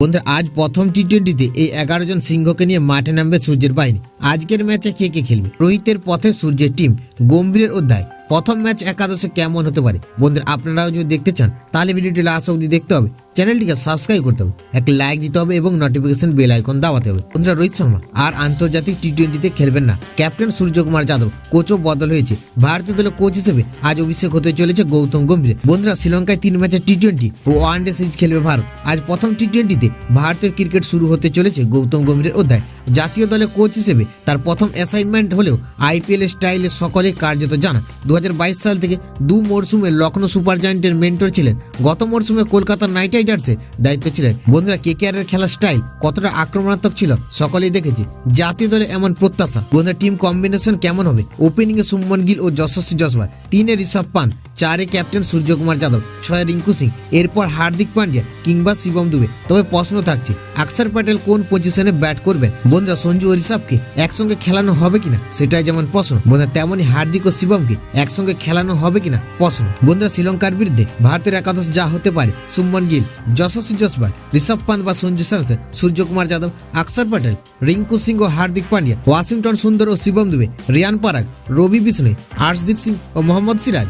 বন্ধুরা আজ প্রথম টি-20তে এই 11 জন সিংহকে নিয়ে মাঠে নামবে সূর্যের বাহিনী। আজকের ম্যাচে কে কে খেলবে? রোহিতের পথে সূর্যের টিম, গম্ভীরের অধ্যায়। প্রথম ম্যাচ একাদশে কেমন হতে পারে? বন্ধুরা আপনারাও যদি দেখতে চান তাহলে ভিডিওটি লাস্ট অবধি দেখতে হবে, চ্যানেলটিকে সাবস্ক্রাইব করতে হবে, একটা লাইক দিতে হবে এবং নোটিফিকেশন বেল আইকন দাবাতে হবে। বন্ধুরা রোহিত শর্মা আর আন্তর্জাতিক টি-20তে খেলবেন না। ক্যাপ্টেন সূর্যকুমার যাদব, কোচও বদল হয়েছে। ভারতীয় দলের কোচ হিসেবে আজ অভিষেক হতে চলেছে গৌতম গম্ভীর। বন্ধুরা শ্রীলঙ্কায় 3 ম্যাচের টি-20 ও ওয়ানডে সিরিজ খেলবে ভারত। আজ প্রথম টি-20তে ভারতের ক্রিকেট শুরু হতে চলেছে গৌতম গম্ভীরের অধ্যায়। জাতীয় দলের কোচ হিসেবে তার প্রথম অ্যাসাইনমেন্ট হলেও আইপিএল স্টাইলে সকলে কার্যত জানা। 2022 সাল থেকে 2 মরশুমে লখনৌ সুপার জায়ান্টের মেন্টর ছিলেন। গত মরশুমে কলকাতা নাইট রাইডার্সের দায়িত্ব ছিলেন। বন্ধুরা কেকেআরের খেলার স্টাইল কতটা আক্রমণাত্মক ছিল সকলেই দেখেছে। জাতীয় দলে এমন প্রত্যাশা। বন্ধুরা টিম কম্বিনেশন কেমন হবে? ওপেনিংয়ে শুভমন গিল ও যশস্বী জয়সওয়াল, 3-এ ঋষভ পান্থ, 4-এ ক্যাপ্টেন সূর্যকুমার যাদব, 6-এ রিঙ্কু সিং, এরপর হার্দিক পান্ডিয়া কিংবা শিবম দুবে। তবে প্রশ্ন থাকছে অক্ষর প্যাটেল কোন পজিশনে ব্যাট করবেন? বন্ধুরা সঞ্জু ও ঋষভকে একসঙ্গে খেলানো হবে কিনা সেটাই যেমন প্রশ্ন, বন্ধুরা তেমনই হার্দিক ও শিবমকে একসঙ্গে খেলানো হবে কিনা প্রশ্ন। বন্ধুরা শ্রীলঙ্কার বিরুদ্ধে ভারতের একাদশ যা হতে পারে: শুভমন গিল, যশস্বী জয়সওয়াল, ঋষভ পান্থ বা সঞ্জু স্যামসন, সূর্যকুমার যাদব, অক্ষর প্যাটেল, রিঙ্কু সিং ও হার্দিক পান্ডিয়া, ওয়াশিংটন সুন্দর ও শিবম দুবে, রিয়ান পরাগ, রবি বিষ্ণয়, আর্শদীপ সিং ও মোহাম্মদ সিরাজ।